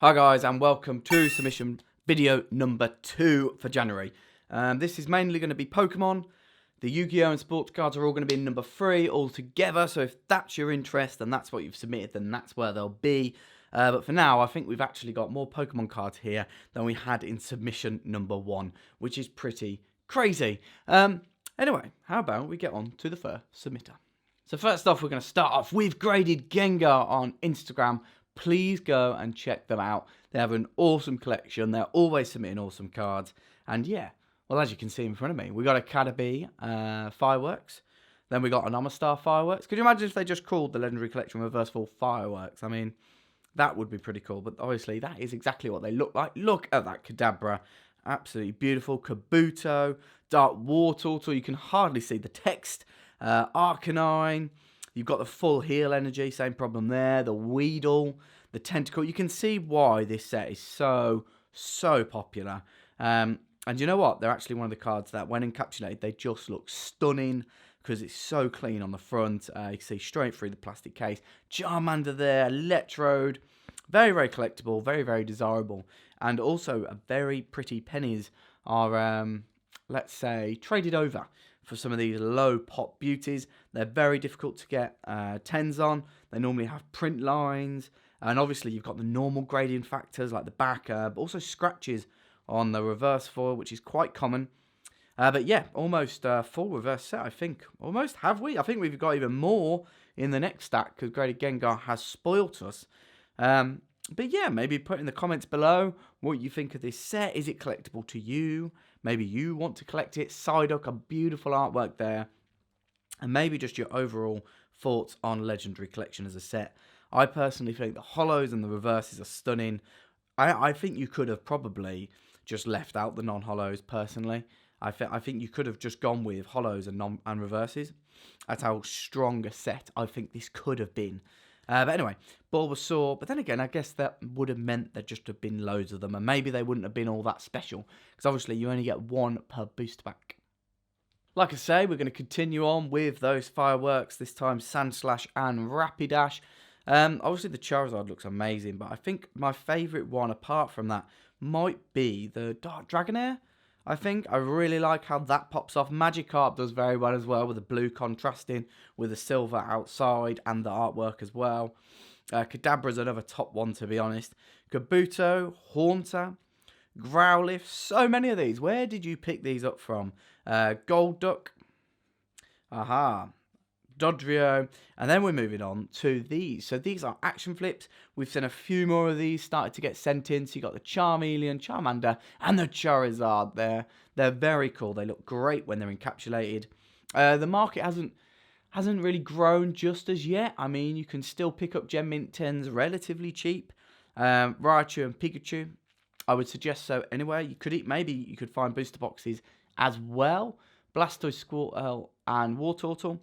Hi guys, and welcome to submission video number 2 for January. This is mainly going to be Pokemon. The Yu-Gi-Oh! And sports cards are all going to be in number 3 all together, so if that's your interest and that's what you've submitted, then that's where they'll be. But for now, I think we've actually got more Pokemon cards here than we had in submission number 1, which is pretty crazy. Anyway, how about we get on to the first submitter. So first off, we're going to start off with Graded Gengar on Instagram. Please go and check them out. They have an awesome collection. They're always submitting awesome cards. And yeah, well, as you can see in front of me, we got a Caterpie Fireworks. Then we got an Amistar Fireworks. Could you imagine if they just called the Legendary Collection Reverse Full Fireworks? I mean, that would be pretty cool. But obviously, that is exactly what they look like. Look at that Kadabra. Absolutely beautiful. Kabuto. Dark Wartortle. You can hardly see the text. Arcanine. You've got the full heal energy, same problem there. The Weedle, the Tentacle. You can see why this set is so popular. And you know what? They're actually one of the cards that, when encapsulated, they just look stunning because it's so clean on the front. You can see straight through the plastic case. Charmander there, Electrode. Very collectible, very desirable. And also, a very pretty pennies are, let's say, traded over for some of these low pop beauties. They're very difficult to get 10s on. They normally have print lines. And obviously you've got the normal gradient factors like the backer, but also scratches on the reverse foil, which is quite common. But yeah, almost full reverse set, I think. Almost, have we? I think we've got even more in the next stack because Graded Gengar has spoilt us. But yeah, maybe put in the comments below what you think of this set. Is it collectible to you? Maybe you want to collect it. Psyduck, a beautiful artwork there. And maybe just your overall thoughts on Legendary Collection as a set. I personally think the holos and the reverses are stunning. I think you could have probably just left out the non-holos, personally. I think you could have just gone with holos and reverses. That's how strong a set I think this could have been. But anyway, Bulbasaur. But then again, I guess that would have meant there just have been loads of them. And maybe they wouldn't have been all that special. Because obviously you only get one per booster pack. Like I say, we're going to continue on with those fireworks. This time Sandslash and Rapidash. Obviously the Charizard looks amazing. But I think my favourite one apart from that might be the Dark Dragonair. I think I really like how that pops off. Magikarp does very well as well with the blue contrasting with the silver outside and the artwork as well. Kadabra's another top one, to be honest. Kabuto, Haunter, Growlithe, so many of these. Where did you pick these up from? Golduck, aha, Dodrio, and then we're moving on to these. So these are action flips. We've seen a few more of these started to get sent in. So you got the Charmeleon, Charmander, and the Charizard there. They're very cool. They look great when they're encapsulated. The market hasn't really grown just as yet. I mean, you can still pick up Gem Mint 10s relatively cheap. Raichu and Pikachu, I would suggest so anyway. Maybe you could find booster boxes as well. Blastoise, Squirtle, and Wartortle.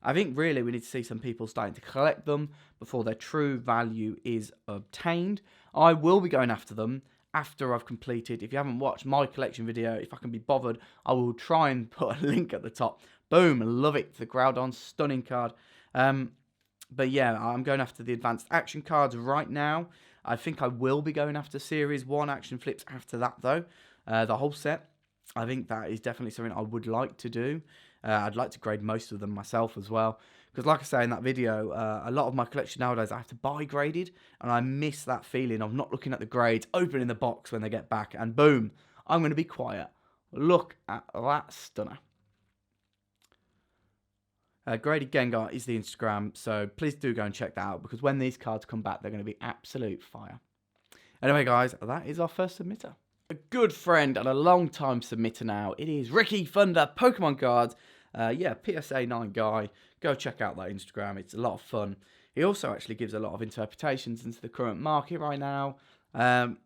I think really we need to see some people starting to collect them before their true value is obtained. I will be going after them after I've completed. If you haven't watched my collection video, if I can be bothered, I will try and put a link at the top. Boom, love it. The Groudon, stunning card. But yeah, I'm going after the advanced action cards right now. I think I will be going after Series 1 action flips after that though. The whole set. I think that is definitely something I would like to do. I'd like to grade most of them myself as well. Because like I say in that video, a lot of my collection nowadays I have to buy graded. And I miss that feeling of not looking at the grades, opening the box when they get back. And boom, I'm going to be quiet. Look at that stunner. Graded Gengar is the Instagram. So please do go and check that out. Because when these cards come back, they're going to be absolute fire. Anyway guys, that is our first submitter. A good friend and a long time submitter now. It is Ricky Thunder Pokemon cards. Yeah, PSA 9 guy. Go check out that Instagram. It's a lot of fun. He also actually gives a lot of interpretations into the current market right now. And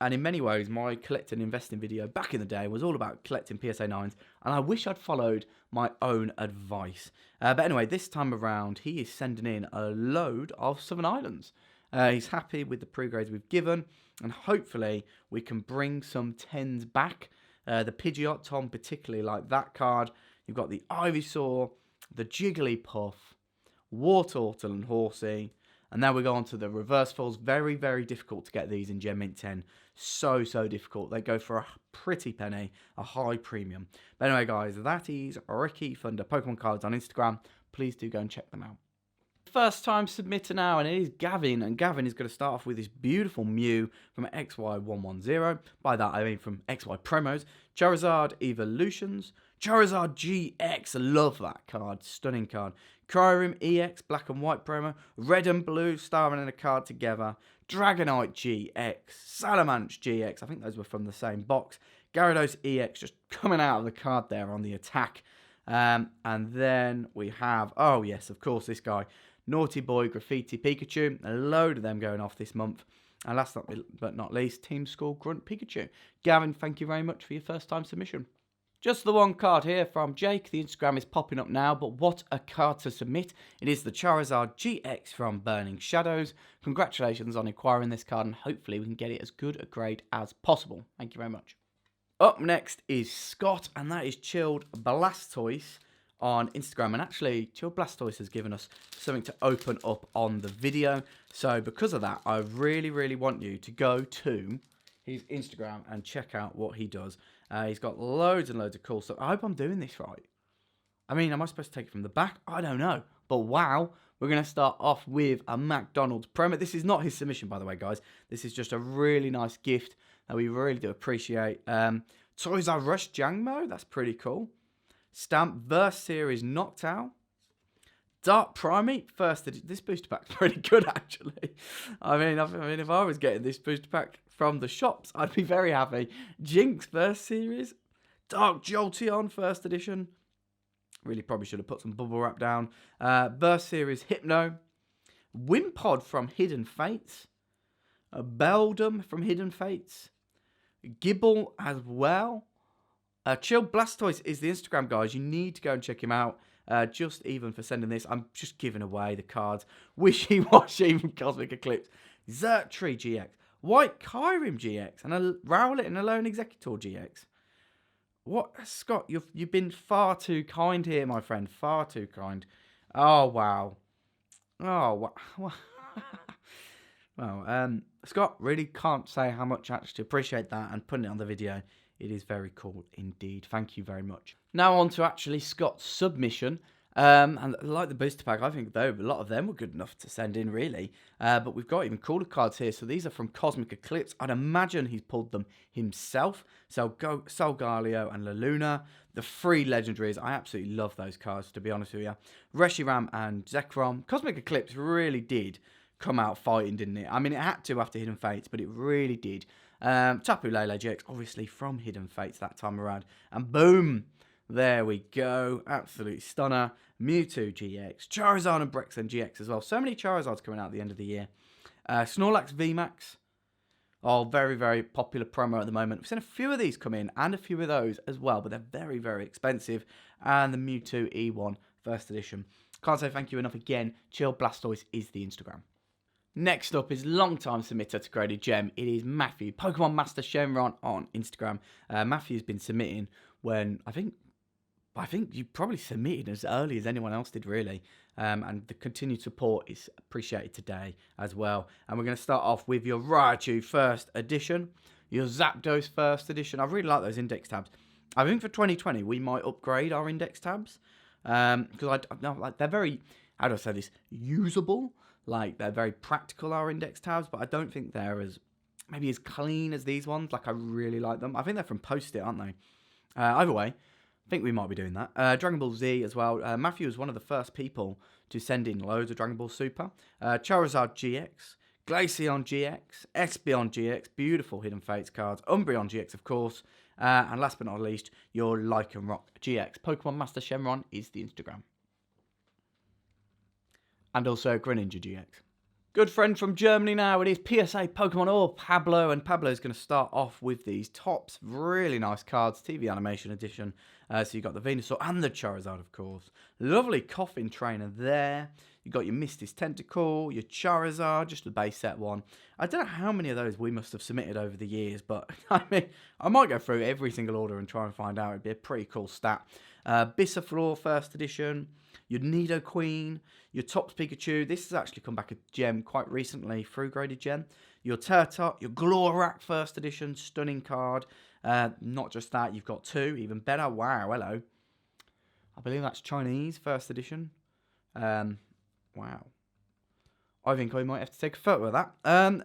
in many ways, my collect and investing video back in the day was all about collecting PSA 9s. And I wish I'd followed my own advice. But anyway, this time around, he is sending in a load of Southern Islands. He's happy with the pre-grades we've given, and hopefully we can bring some 10s back. The Pidgeot, Tom particularly like that card. You've got the Ivysaur, the Jigglypuff, Wartortle and Horsey, And now we go on to the reverse falls. Very, very difficult to get these in Gem Mint 10. So difficult. They go for a pretty penny, a high premium. But anyway, guys, that is Ricky Thunder Pokemon cards on Instagram. Please do go and check them out. First time submitter now, and it is Gavin. And Gavin is going to start off with this beautiful Mew from XY110. By that, I mean from XY Promos. Charizard Evolutions. Charizard GX. I love that card. Stunning card. Kyurem EX, black and white promo. Red and blue, starring in a card together. Dragonite GX. Salamence GX. I think those were from the same box. Gyarados EX just coming out of the card there on the attack. And then we have, oh yes, of course, this guy. Naughty Boy Graffiti Pikachu. A load of them going off this month. And last but not least, Team School Grunt Pikachu. Gavin, thank you very much for your first time submission. Just the one card here from Jake. The Instagram is popping up now, but what a card to submit. It is the Charizard GX from Burning Shadows. Congratulations on acquiring this card, and hopefully we can get it as good a grade as possible. Thank you very much. Up next is Scott, and that is Chilled Blastoise on Instagram. And actually, Chilled Blastoise has given us something to open up on the video. So because of that, I really want you to go to his Instagram and check out what he does. He's got loads and loads of cool stuff. I hope I'm doing this right. I mean, am I supposed to take it from the back? I don't know. But wow, we're going to start off with a McDonald's promo. This is not his submission, by the way, guys. This is just a really nice gift that we really do appreciate. Toys R Us Jangmo, that's pretty cool. Stamp Verse Series Knocked Out. Dark Primate, first edition. This booster pack's pretty good, actually. I mean, if I was getting this booster pack from the shops, I'd be very happy. Jinx Verse Series. Dark Jolteon, first edition. Really probably should have put some bubble wrap down. Verse Series Hypno. Wimpod from Hidden Fates. Beldum from Hidden Fates. Gibble as well. Chill Blastoise is the Instagram, guys. You need to go and check him out. Just even for sending this, I'm just giving away the cards. Wishy Washy from Cosmic Eclipse. Zertree GX. White Kyurem GX. And a Rowlet and Alone Executor GX. What, Scott? You've been far too kind here, my friend. Far too kind. Oh wow. Oh wow. Well, Scott, really can't say how much I actually appreciate that and putting it on the video. It is very cool indeed. Thank you very much. Now on to actually Scott's submission. And like the booster pack, I think though a lot of them were good enough to send in really. But we've got even cooler cards here. So these are from Cosmic Eclipse. I'd imagine he's pulled them himself. So Solgaleo and Laluna. The free legendaries. I absolutely love those cards, to be honest with you. Reshiram and Zekrom. Cosmic Eclipse really did come out fighting, didn't it? I mean, it had to after Hidden Fates, but it really did. Tapu Lele GX, obviously from Hidden Fates that time around. And boom, there we go. Absolute stunner. Mewtwo GX, Charizard and Brexen GX as well. So many Charizards coming out at the end of the year. Snorlax VMAX. Oh, very popular promo at the moment. We've seen a few of these come in and a few of those as well, but they're very expensive. And the Mewtwo E1 first edition. Can't say thank you enough again. Chill Blastoise is the Instagram. Next up is long-time submitter to Graded Gem. It is Matthew, Pokemon Master Shenron on Instagram. Matthew's been submitting when, I think you probably submitted as early as anyone else did, really. And the continued support is appreciated today as well. And we're going to start off with your Raichu first edition, your Zapdos first edition. I really like those index tabs. I think for 2020, we might upgrade our index tabs. Because they're very, how do I say this, usable. Like, they're very practical, our index tabs, but I don't think they're maybe as clean as these ones. Like, I really like them. I think they're from Post-it, aren't they? Either way, I think we might be doing that. Dragon Ball Z as well. Matthew was one of the first people to send in loads of Dragon Ball Super. Charizard GX, Glaceon GX, Espeon GX, beautiful Hidden Fates cards. Umbreon GX, of course. And last but not least, your Lycanroc GX. Pokemon Master Shenron is the Instagram. And also Greninja GX. Good friend from Germany now. It is PSA Pokemon or Pablo. And Pablo is going to start off with these tops. Really nice cards. TV Animation Edition. So you've got the Venusaur and the Charizard, of course. Lovely Coffin Trainer there. You got your Misty's Tentacle, your Charizard, just the base set one. I don't know how many of those we must have submitted over the years, but I mean, I might go through every single order and try and find out. It'd be a pretty cool stat. Bisaflor first edition, your Nidoqueen, your Tops Pikachu. This has actually come back a gem quite recently through graded gem. Your Turtok, your Glorak first edition, stunning card. Not just that, you've got two, even better. Wow, hello. I believe that's Chinese first edition. Wow. I think I might have to take a photo of that.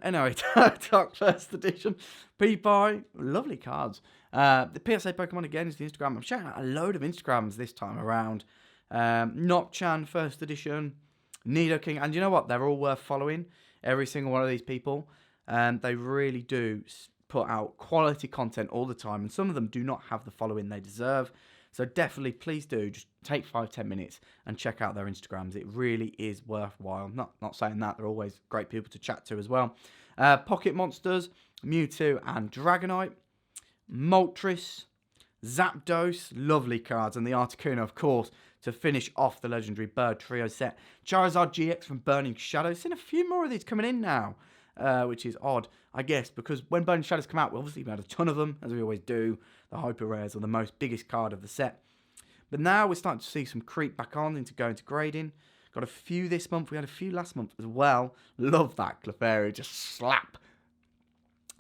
Anyway, Turtok first edition. P-Pie, lovely cards. The PSA Pokemon again is the Instagram. I'm shouting out a load of Instagrams this time around. Nochan first edition. Nidoking, and you know what? They're all worth following. Every single one of these people. They really do put out quality content all the time, and some of them do not have the following they deserve. So definitely, please do just take 5-10 minutes and check out their Instagrams. It really is worthwhile. Not saying that, they're always great people to chat to as well. Pocket Monsters, Mewtwo and Dragonite, Moltres, Zapdos, lovely cards, and the Articuno, of course, to finish off the legendary Bird Trio set. Charizard GX from Burning Shadows. Seen a few more of these coming in now. Which is odd, I guess, because when Burning Shadows come out, we obviously had a ton of them, as we always do. The Hyper Rares are the most biggest card of the set. But now we're starting to see some creep back on into going to grading. Got a few this month. We had a few last month as well. Love that Clefairy. Just slap.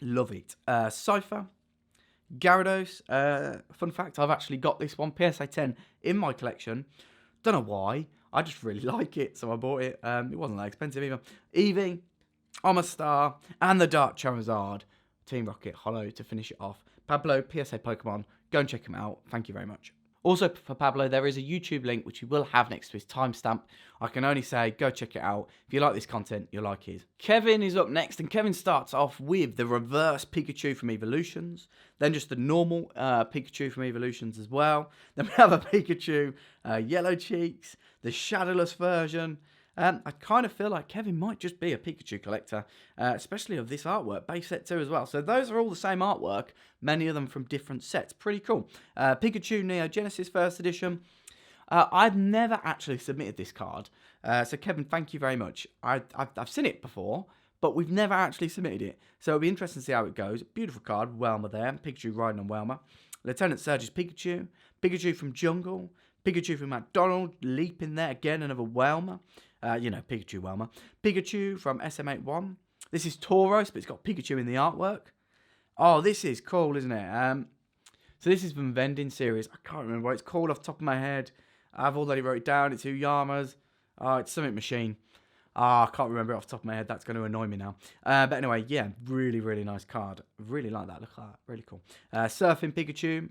Love it. Cypher. Gyarados. Fun fact, I've actually got this one, PSA 10, in my collection. Don't know why. I just really like it, so I bought it. It wasn't that expensive either. Eevee. Omastar, and the Dark Charizard. Team Rocket Hollow to finish it off. Pablo, PSA Pokemon. Go and check him out. Thank you very much. Also, for Pablo, there is a YouTube link which he will have next to his timestamp. I can only say, go check it out. If you like this content, you'll like his. Kevin is up next, and Kevin starts off with the reverse Pikachu from Evolutions. Then just the normal Pikachu from Evolutions as well. Then we have a Pikachu Yellow Cheeks, the Shadowless version. I kind of feel like Kevin might just be a Pikachu collector, especially of this artwork, base set 2 as well. So those are all the same artwork, many of them from different sets. Pretty cool. Pikachu Neo Genesis first edition. I've never actually submitted this card, so Kevin, thank you very much. I've seen it before, but we've never actually submitted it. So it'll be interesting to see how it goes. Beautiful card, Welmer there, Pikachu riding on Welmer. Lieutenant Surge's Pikachu, Pikachu from Jungle, Pikachu from McDonald, Leap in there again, another Welmer. Pikachu Welmer. Pikachu from SM81. This is Tauros, but it's got Pikachu in the artwork. Oh, this is cool, isn't it? So this is from Vending Series. I can't remember what it's called off the top of my head. I've already wrote it down. It's Uyamas. It's something machine. I can't remember it off the top of my head. That's going to annoy me now. But anyway, yeah, really, really nice card. Really like that. Look at that. Really cool. Surfing Pikachu.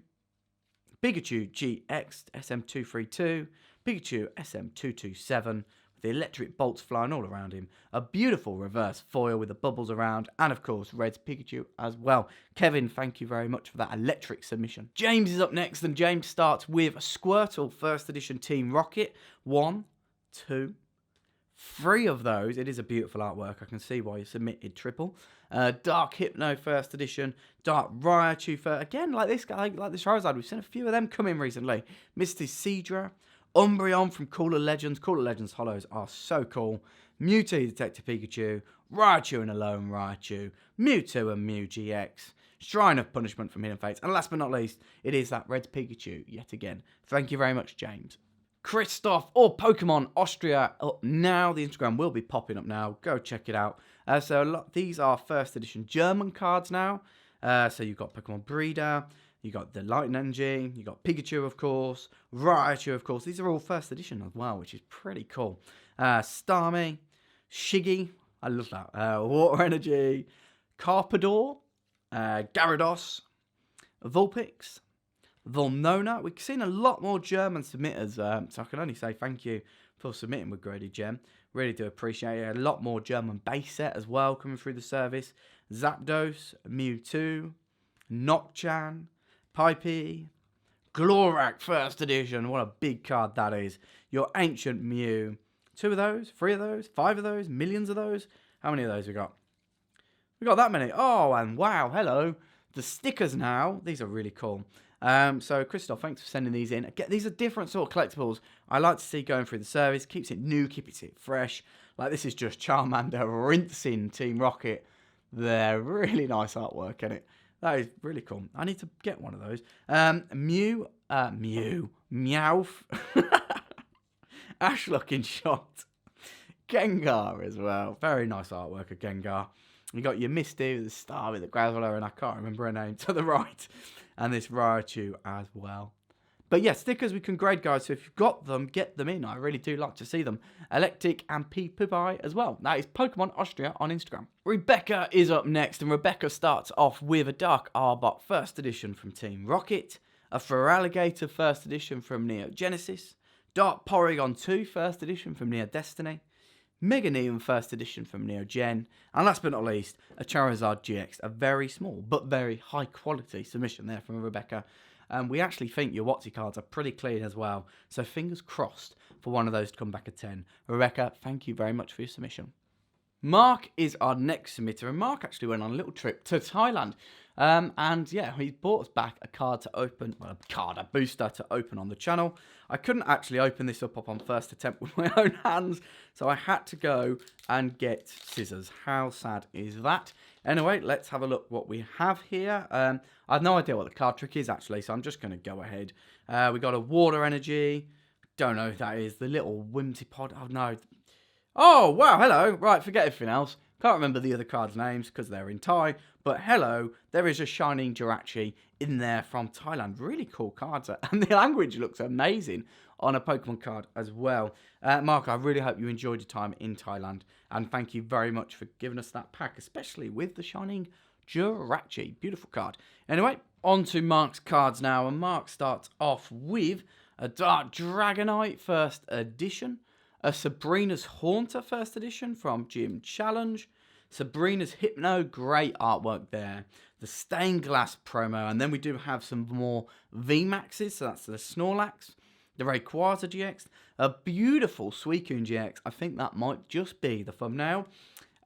Pikachu GX SM232. Pikachu SM227. The electric bolts flying all around him. A beautiful reverse foil with the bubbles around. And of course, Red's Pikachu as well. Kevin, thank you very much for that electric submission. James is up next, and James starts with a Squirtle first edition Team Rocket. 1, 2, 3 of those. It is a beautiful artwork. I can see why you submitted triple. Dark Hypno first edition. Dark Raichu first. Again, like this guy, like the Charizard. We've seen a few of them come in recently. Misty Seadra. Umbreon from Cooler Legends. Cooler Legends Hollows are so cool. Mewtwo Detective Pikachu. Raichu and Alone Raichu. Mewtwo and Mew GX. Shrine of Punishment from Hidden Fates. And last but not least, it is that Red Pikachu yet again. Thank you very much, James. Christoph or Pokemon Austria up now. The Instagram will be popping up now. Go check it out. These are first edition German cards now. So you've got Pokemon Breeder. You got the Lightning Energy, you got Pikachu, of course, Raichu, of course. These are all first edition as well, which is pretty cool. Starmie, Shiggy, I love that. Water Energy, Carpador, Gyarados, Vulpix, Volnona. We've seen a lot more German submitters, so I can only say thank you for submitting with Graded Gem. Really do appreciate it. A lot more German base set as well coming through the service. Zapdos, Mewtwo, Nochan, Pipey, Glorak first edition. What a big card that is. Your Ancient Mew. 2 of those, 3 of those, 5 of those, millions of those. How many of those we got? We got that many. Oh, and wow, hello. the stickers now. These are really cool. So, Christoph, thanks for sending these in. Again, these are different sort of collectibles I like to see going through the service. Keeps it new, keeps it fresh. Like, this is just Charmander rinsing Team Rocket. They're really nice artwork, isn't it? That is really cool. I need to get one of those. Meowth. Ash looking shot. Gengar as well. Very nice artwork of Gengar. You got your Misty with the star with the Graveler, and I can't remember her name, to the right. And this Raichu as well. But yeah, stickers we can grade, guys. So if you've got them, get them in. I really do like to see them. Electric and P-Pubai as well. That is Pokemon Austria on Instagram. Rebecca is up next, and Rebecca starts off with a Dark Arbok First Edition from Team Rocket, a Feraligatr First Edition from Neo Genesis, Dark Porygon 2 First Edition from Neo Destiny, Mega Neon First Edition from Neo Gen, and last but not least, a Charizard GX, a very small but very high quality submission there from Rebecca. We actually think your WotC cards are pretty clean as well, so fingers crossed for one of those to come back at 10. Rebecca, thank you very much for your submission. Marc is our next submitter, and Marc actually went on a little trip to Thailand. And yeah, he brought us back a card to open, well, a booster to open on the channel. I couldn't actually open this up on first attempt with my own hands, so I had to go and get scissors. How sad is that? Anyway, let's have a look what we have here. I have no idea what the card trick is actually, so I'm just going to go ahead. We got a Water Energy. Don't know who that is. The little Whimsipod. Oh no. Oh wow, hello. Right, forget everything else. Can't remember the other cards' names because they're in Thai. But hello, there is a Shining Jirachi in there from Thailand. Really cool cards. And the language looks amazing on a Pokemon card as well. Marc, I really hope you enjoyed your time in Thailand. And thank you very much for giving us that pack, especially with the Shining Jirachi. Beautiful card. Anyway, on to Marc's cards now. And Marc starts off with a Dark Dragonite First Edition, a Sabrina's Haunter First Edition from Gym Challenge, Sabrina's Hypno, great artwork there, the Stained Glass promo, and then we do have some more VMAXs, so that's the Snorlax, the Rayquaza GX, a beautiful Suicune GX, I think that might just be the thumbnail,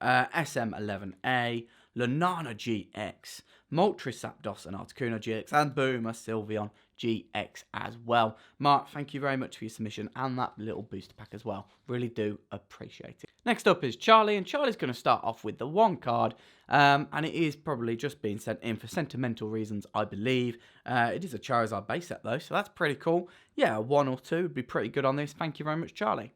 SM11A, Lunana GX, Moltres Zapdos and Articuno GX, and boom, a Sylveon GX as well. Marc, thank you very much for your submission and that little booster pack as well. Really do appreciate it. Next up is Charlie, and Charlie's going to start off with the one card, and it is probably just being sent in for sentimental reasons, I believe. It is a Charizard base set though, so that's pretty cool. Yeah, a 1 or 2 would be pretty good on this. Thank you very much, Charlie.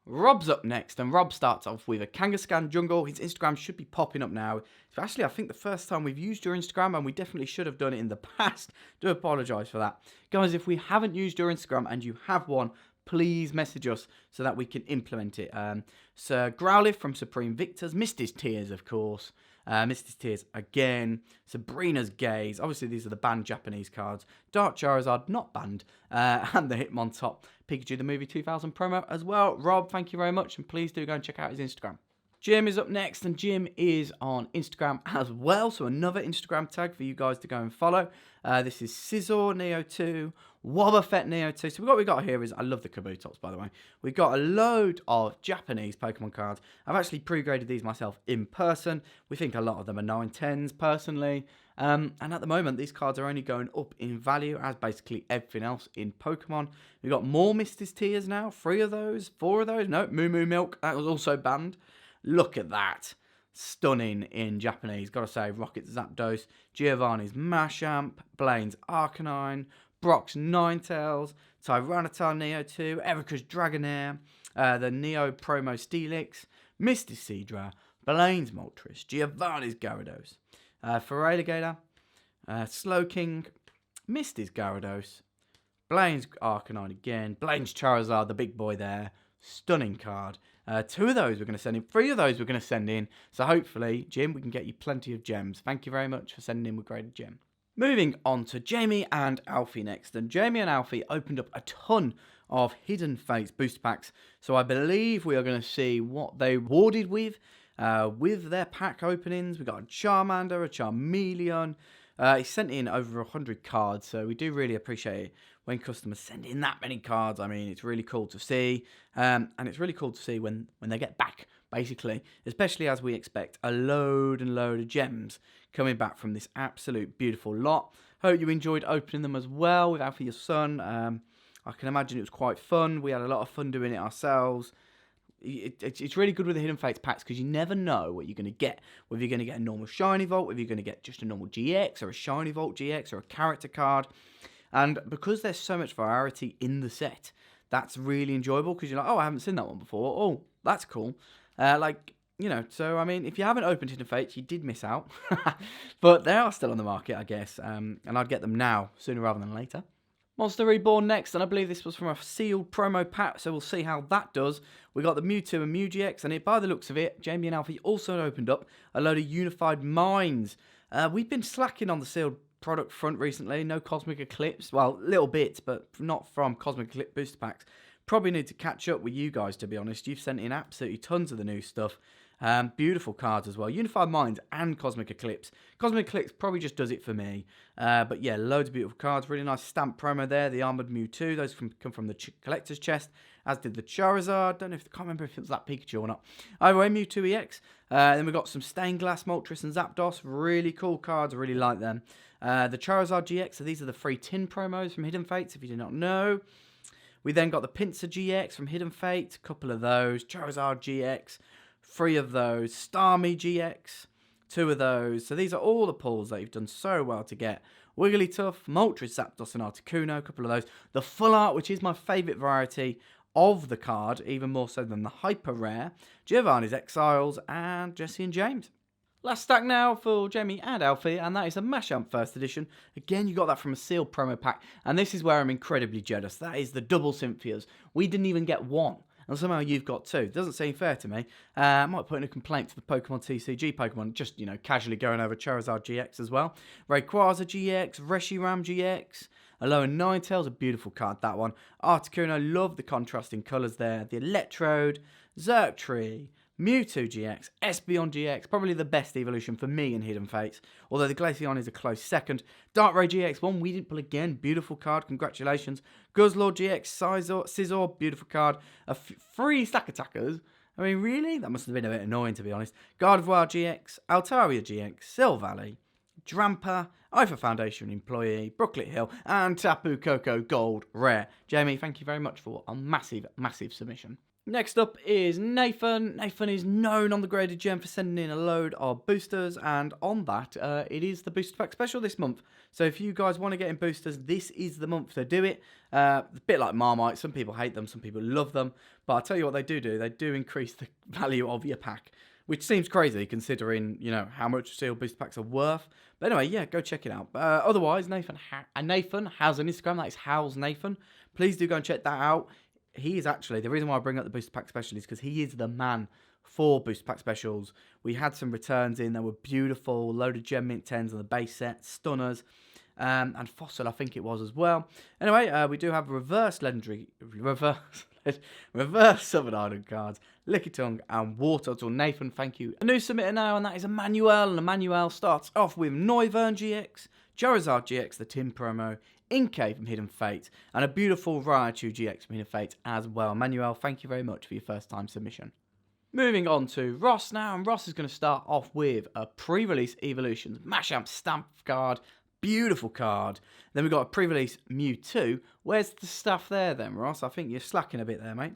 Rob's up next, and Rob starts off with a Kangaskhan Jungle. His Instagram should be popping up now. It's actually, I think, the first time we've used your Instagram, and we definitely should have done it in the past. Do apologise for that. Guys, if we haven't used your Instagram and you have one, please message us so that we can implement it. Sir Growlithe from Supreme Victors, Misty's Tears, of course. Misty's Tears again, Sabrina's Gaze, obviously these are the banned Japanese cards, Dark Charizard, not banned, and the Hitmontop, Pikachu the Movie 2000 promo as well. Rob, thank you very much, and please do go and check out his Instagram. Jim is up next, and Jim is on Instagram as well, so another Instagram tag for you guys to go and follow. This is Scizor Neo 2, Wobbuffet Neo 2. So what we got here is, I love the Kabutops, by the way. We've got a load of Japanese Pokemon cards. I've actually pre-graded these myself in person. We think a lot of them are 9/10s personally. And at the moment, these cards are only going up in value, as basically everything else in Pokemon. We've got more Misty's Tears now, 3 of those, 4 of those. No, Moo Moo Milk, that was also banned. Look at that. Stunning in Japanese. Gotta say, Rocket Zapdos, Giovanni's Machamp, Blaine's Arcanine, Brock's Ninetales, Tyranitar Neo 2, Erica's Dragonair, the Neo Promo Steelix, Misty Seadra, Blaine's Moltres, Giovanni's Gyarados, Feraligatr, Slowking, Misty's Gyarados, Blaine's Arcanine again, Blaine's Charizard, the big boy there. Stunning card. 2 of those we're going to send in. 3 of those we're going to send in. So hopefully, Jim, we can get you plenty of gems. Thank you very much for sending in with graded gem. Moving on to Jamie and Alfie next. And Jamie and Alfie opened up a ton of Hidden Fates booster packs. So I believe we are going to see what they awarded with their pack openings. We got a Charmander, a Charmeleon. He sent in over 100 cards. So we do really appreciate it when customers send in that many cards. I mean, it's really cool to see. And it's really cool to see when they get back, basically. Especially as we expect a load and load of gems coming back from this absolute beautiful lot. Hope you enjoyed opening them as well with Alfie, your son. I can imagine it was quite fun. We had a lot of fun doing it ourselves. It's really good with the Hidden Fates packs because you never know what you're going to get. Whether you're going to get a normal Shiny Vault, whether you're going to get just a normal GX or a Shiny Vault GX or a character card. And because there's so much variety in the set, that's really enjoyable because you're like, oh, I haven't seen that one before. Oh, that's cool. So, I mean, if you haven't opened Hidden Fates, you did miss out. But they are still on the market, I guess. And I'd get them now, sooner rather than later. Monster Reborn next, and I believe this was from a sealed promo pack, so we'll see how that does. We got the Mewtwo and Mew GX, and by the looks of it, Jamie and Alfie also opened up a load of Unified Minds. We've been slacking on the sealed product front recently. No Cosmic Eclipse. Well, little bits, but not from Cosmic Eclipse booster packs. Probably need to catch up with you guys, to be honest. You've sent in absolutely tons of the new stuff. Beautiful cards as well. Unified Minds and Cosmic Eclipse. Cosmic Eclipse probably just does it for me. But yeah, loads of beautiful cards. Really nice stamp promo there. The Armored Mewtwo. Those come from the collector's chest. As did the Charizard. Can't remember if it was that Pikachu or not. Either way, Mewtwo EX. Then we've got some Stained Glass, Moltres and Zapdos. Really cool cards. I really like them. The Charizard GX. So these are the free tin promos from Hidden Fates, if you did not know. We then got the Pinsir GX from Hidden Fates. A couple of those. Charizard GX. 3 of those. Starmie GX. 2 of those. So these are all the pulls that you've done so well to get. Wigglytuff, Moltres, Zapdos and Articuno. A couple of those. The Full Art, which is my favourite variety of the card. Even more so than the Hyper Rare. Giovanni's Exiles. And Jesse and James. Last stack now for Jamie and Alfie, and that is a Mashup First Edition. Again, you got that from a sealed promo pack, and this is where I'm incredibly jealous. That is the double Cynthias. We didn't even get one, and somehow you've got 2. Doesn't seem fair to me. I might put in a complaint to the Pokemon TCG Pokemon, just, casually going over Charizard GX as well. Rayquaza GX, Reshiram GX, Alolan Ninetales, a beautiful card, that one. Articuno, love the contrasting colours there. The Electrode, Xurkitree, Mewtwo GX, Espeon GX, probably the best evolution for me in Hidden Fates, although the Glaceon is a close second. Darkrai GX, one we didn't pull again, beautiful card, congratulations. Guzzlord GX, Scizor, beautiful card. 3 stack attackers, I mean, really? That must have been a bit annoying, to be honest. Gardevoir GX, Altaria GX, Silvally, Drampa, IFA Foundation Employee, Brooklet Hill, and Tapu Koko Gold Rare. Jamie, thank you very much for a massive, massive submission. Next up is Nathan. Nathan is known on the Graded Gem for sending in a load of boosters, and on that, it is the Booster Pack Special this month. So if you guys want to get in boosters, this is the month to do it. A bit like Marmite, some people hate them, some people love them, but I'll tell you what they do increase the value of your pack, which seems crazy considering, how much sealed booster packs are worth. But anyway, yeah, go check it out. Otherwise, Nathan has an Instagram, that is Howls Nathan. Please do go and check that out. He is actually, the reason why I bring up the Booster Pack Special is because he is the man for Booster Pack Specials. We had some returns in, they were beautiful, load of Gem Mint 10s on the base set, stunners, and Fossil I think it was as well. Anyway, we do have reverse Southern Island cards, Lickitung and Wartortle. Nathan, thank you. A new submitter now, and that is Emmanuel, and Emmanuel starts off with Noivern GX, Charizard GX, the Tin promo, Inkay from Hidden Fate, and a beautiful Raichu GX from Hidden Fate as well. Manuel, thank you very much for your first time submission. Moving on to Ross now, and Ross is going to start off with a pre-release Evolutions Mashup Stamp card. Beautiful card. Then we've got a pre-release Mewtwo. Where's the stuff there then, Ross? I think you're slacking a bit there, mate.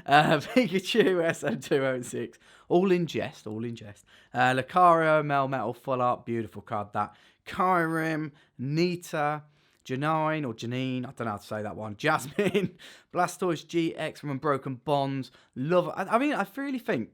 Pikachu SM206. All in jest, all in jest. Lucario, Melmetal, Full Art. Beautiful card that. Kyurem, Nita, Janine or Janine, I don't know how to say that one. Jasmine, Blastoise GX from Unbroken Bonds. Love it. I mean, I really think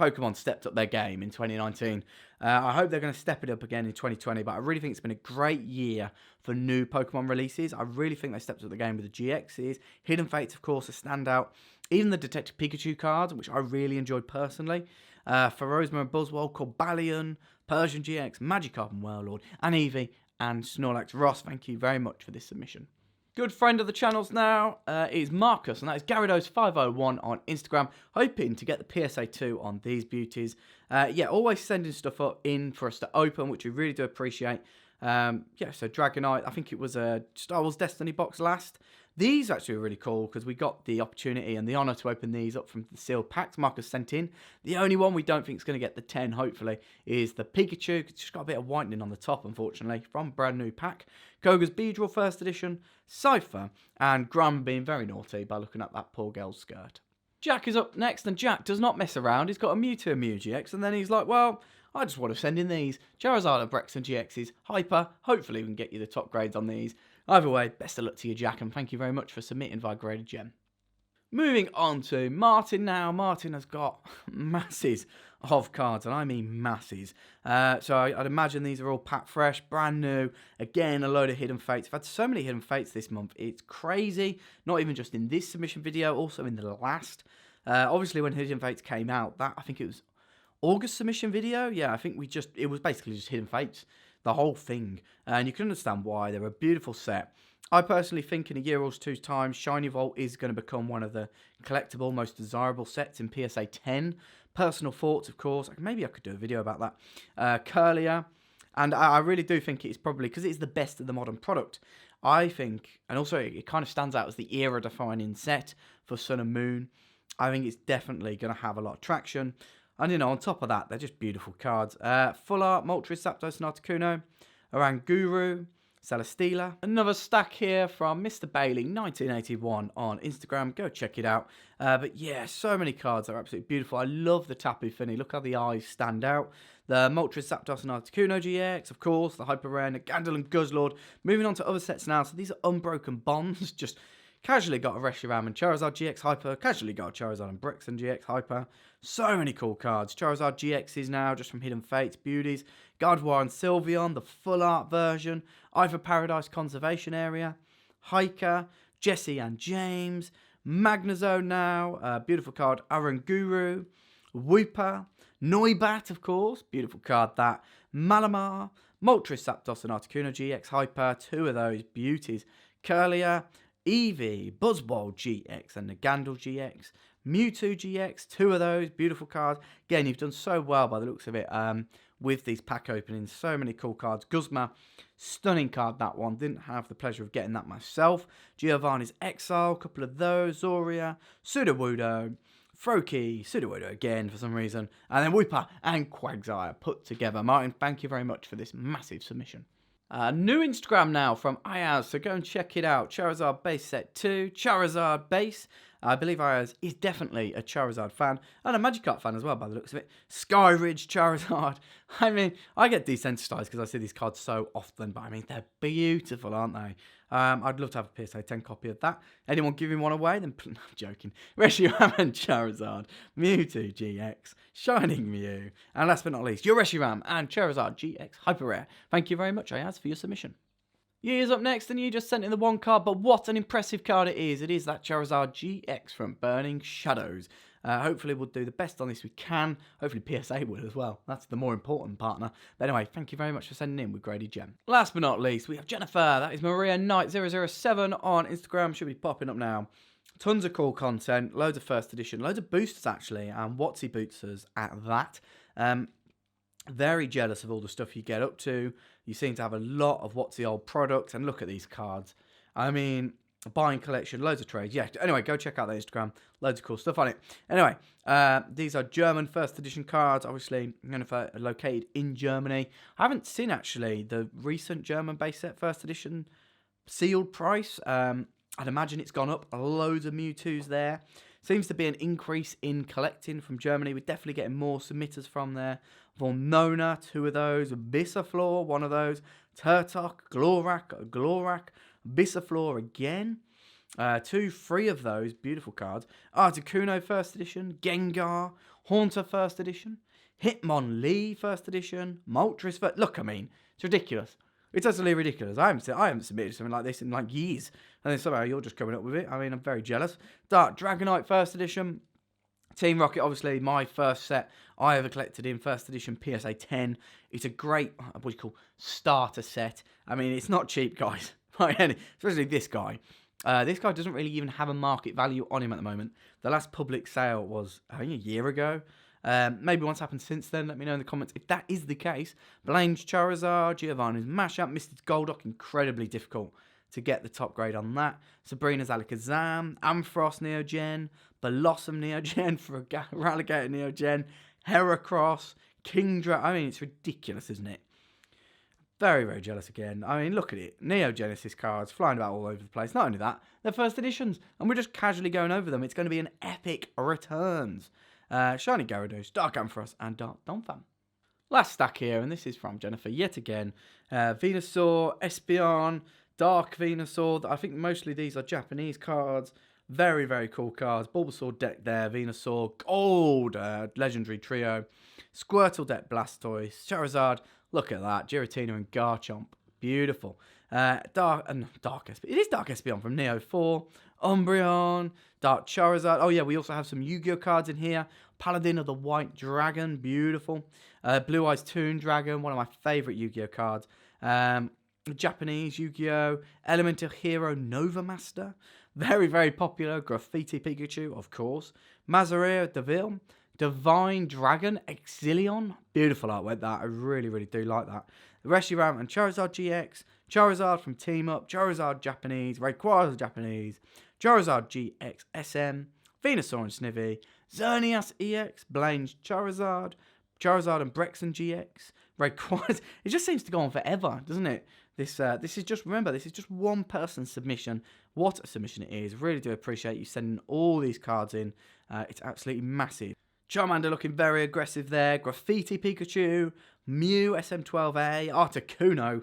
Pokemon stepped up their game in 2019. I hope they're going to step it up again in 2020, but I really think it's been a great year for new Pokemon releases. I really think they stepped up the game with the GXs. Hidden Fates, of course, a standout. Even the Detective Pikachu cards, which I really enjoyed personally. Ferozma and Buzzwole, Corbalion, Persian GX, Magikarp and Warlord, and Eevee, and Snorlax. Ross, thank you very much for this submission. Good friend of the channels now is Marcus, and that is Gyarados501 on Instagram, hoping to get the PSA 2 on these beauties. Yeah, always sending stuff in for us to open, which we really do appreciate. Yeah, so Dragonite, I think it was a Star Wars Destiny box last. These actually are really cool because we got the opportunity and the honour to open these up from the sealed packs Marc has sent in. The only one we don't think is going to get the 10, hopefully, is the Pikachu. It's just got a bit of whitening on the top, unfortunately, from brand new pack. Koga's Beedrill first edition, Cypher, and Grum being very naughty by looking at that poor girl's skirt. Jack is up next, and Jack does not mess around. He's got a Mewtwo and Mew GX, and then he's like, well, I just want to send in these Charizard and Brexton GXs, Hyper. Hopefully we can get you the top grades on these. Either way, best of luck to you, Jack, and thank you very much for submitting via Graded Gem. Moving on to Martin now. Martin has got masses of cards, and I mean masses. So I'd imagine these are all packed fresh, brand new. Again, a load of hidden fates. I've had so many hidden fates this month. It's crazy. Not even just in this submission video, also in the last. Obviously, when hidden fates came out, I think it was August submission video. Yeah, I think it was basically just hidden fates. The whole thing, and you can understand why. They're a beautiful set. I personally think in a year or two's time, Shiny Vault is going to become one of the collectible, most desirable sets in PSA 10. Personal thoughts, of course. Maybe I could do a video about that. Curlier, and I really do think it's probably, because it's the best of the modern product, I think, and also it kind of stands out as the era-defining set for Sun and Moon. I think it's definitely going to have a lot of traction. And, you know, on top of that, they're just beautiful cards. Full Art, Moltres, Zapdos, and Articuno. Oranguru, Celesteela. Another stack here from Mr. Bailey, 1981 on Instagram. Go check it out. But, yeah, so many cards that are absolutely beautiful. I love the Tapu Fini. Look how the eyes stand out. The Moltres, Zapdos, and Articuno GX, of course. The Hyper Rare, Gandalf, and Guzzlord. Moving on to other sets now. So these are Unbroken Bonds. Just casually got a Reshiram and Charizard GX Hyper. Casually got a Charizard and Brexton GX Hyper. So many cool cards. Charizard GXs now, just from Hidden Fates, Beauties. Gardevoir and Sylveon, the full art version. Either Paradise Conservation Area. Hiker, Jesse and James. Magnezone now. Beautiful card. Oranguru. Wooper. Noibat, of course. Beautiful card that. Malamar. Moltres, Zapdos, and Articuno GX Hyper. Two of those beauties. Curlier. Eevee, Buzzwole GX, and the Gandalf GX. Mewtwo GX, two of those, beautiful cards. Again, you've done so well by the looks of it with these pack openings. So many cool cards. Guzma, stunning card, that one. Didn't have the pleasure of getting that myself. Giovanni's Exile, a couple of those. Zoria, Sudowoodo, Froakie, Sudowoodo again for some reason. And then Wooper and Quagsire put together. Martin, thank you very much for this massive submission. New Instagram now from Ayaz, so go and check it out. Charizard Base Set 2, Charizard Base. I believe Ayaz is definitely a Charizard fan, and a Magikarp fan as well by the looks of it. Skyridge Charizard. I mean, I get desensitized because I see these cards so often, but I mean, they're beautiful, aren't they? I'd love to have a PSA 10 copy of that. Anyone giving one away? Then I'm joking. Reshiram and Charizard, Mewtwo GX, Shining Mew, and last but not least, your Reshiram and Charizard GX Hyper Rare. Thank you very much, Ayaz, for your submission. Year's up next, and you just sent in the one card, but what an impressive card it is. It is that Charizard GX from Burning Shadows. Hopefully we'll do the best on this we can. Hopefully PSA will as well. That's the more important partner. But anyway, thank you very much for sending in with Graded Gem. Last but not least, we have Jennifer. That is Maria Knight 007 on Instagram. Should be popping up now. Tons of cool content. Loads of first edition. Loads of boosters, actually. And Watsy boosters at that. Very jealous of all the stuff you get up to. You seem to have a lot of What's the Old products. And look at these cards. I mean, buying collection, loads of trades. Yeah, anyway, go check out the Instagram. Loads of cool stuff on it. Anyway, these are German first edition cards. Obviously, located in Germany. I haven't seen, actually, the recent German base set first edition sealed price. I'd imagine it's gone up. Loads of Mewtwo's there. Seems to be an increase in collecting from Germany. We're definitely getting more submitters from there. Volnona, two of those. Bissaflor, one of those. Turtok, Glorak, Bissaflor again. Three of those. Beautiful cards. Articuno first edition. Gengar. Haunter first edition. Hitmonlee first edition. Moltres first. Look, I mean, it's ridiculous. It's utterly ridiculous. I haven't submitted something like this in like years. And then somehow you're just coming up with it. I mean, I'm very jealous. Dark Dragonite first edition. Team Rocket, obviously, my first set I ever collected in first edition PSA 10. It's a great, what do you call, starter set. I mean, it's not cheap, guys. Especially this guy. This guy doesn't really even have a market value on him at the moment. The last public sale was, I think, a year ago. Maybe what's happened since then, let me know in the comments if that is the case. Blaine's Charizard, Giovanni's Mashup, Mr. Golduck, incredibly difficult to get the top grade on that. Sabrina's Alakazam, Ampharos Neogen, Blossom Neogen for a Ralligator Neogen, Heracross, Kingdra. I mean, it's ridiculous, isn't it? Very, very jealous again. I mean, look at it. Neo Genesis cards flying about all over the place. Not only that, they're first editions, and we're just casually going over them. It's going to be an epic returns. Shiny Gyarados, Dark Ampharos, and Dark Donphan. Last stack here, and this is from Jennifer yet again. Venusaur, Espeon, Dark Venusaur. I think mostly these are Japanese cards. Very, very cool cards. Bulbasaur deck there, Venusaur, Gold, Legendary Trio, Squirtle deck, Blastoise, Charizard. Look at that, Giratina and Garchomp. Beautiful. Dark Espeon. It is Dark Espeon from Neo 4. Umbreon, Dark Charizard. Oh yeah, we also have some Yu-Gi-Oh cards in here. Paladin of the White Dragon. Beautiful. Blue Eyes Toon Dragon. One of my favourite Yu-Gi-Oh cards. Japanese Yu-Gi-Oh. Elemental Hero Nova Master. Very, very popular. Graffiti Pikachu, of course. Mazaria Deville. Divine Dragon Exilion. Beautiful artwork that. I really, really do like that. Reshiram and Charizard GX. Charizard from Team Up. Charizard Japanese. Rayquaza Japanese. Charizard GX SM. Venusaur and Snivy. Xerneas EX. Blaine's Charizard. Charizard and Brexen GX. Rayquaza. It just seems to go on forever, doesn't it? This is just, remember, this is just one person's submission. What a submission it is. Really do appreciate you sending all these cards in. It's absolutely massive. Charmander looking very aggressive there. Graffiti Pikachu, Mew SM12A, Articuno.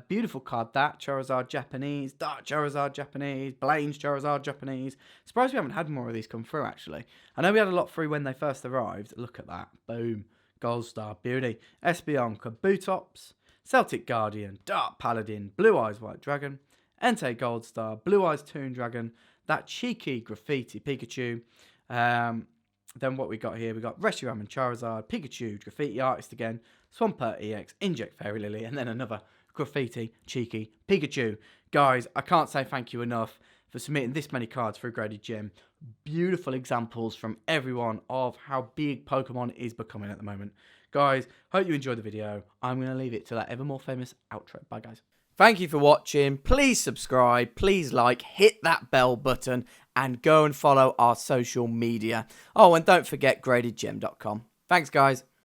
Beautiful card that. Charizard Japanese, Dark Charizard Japanese, Blaine's Charizard Japanese. Surprised we haven't had more of these come through, actually. I know we had a lot through when they first arrived. Look at that. Boom. Gold Star. Beauty. Espeon Kabutops, Celtic Guardian, Dark Paladin, Blue Eyes White Dragon, Entei Gold Star, Blue Eyes Toon Dragon, that cheeky Graffiti Pikachu. Then what we got here, we got Reshiram and Charizard, Pikachu, Graffiti Artist again, Swampert EX, Inject Fairy Lily, and then another Graffiti cheeky Pikachu. Guys, I can't say thank you enough for submitting this many cards for a graded gem. Beautiful examples from everyone of how big Pokemon is becoming at the moment. Guys, hope you enjoyed the video. I'm going to leave it to that ever more famous outro. Bye, guys. Thank you for watching. Please subscribe, please like, hit that bell button, and go and follow our social media. Oh, and don't forget gradedgem.com. Thanks, guys.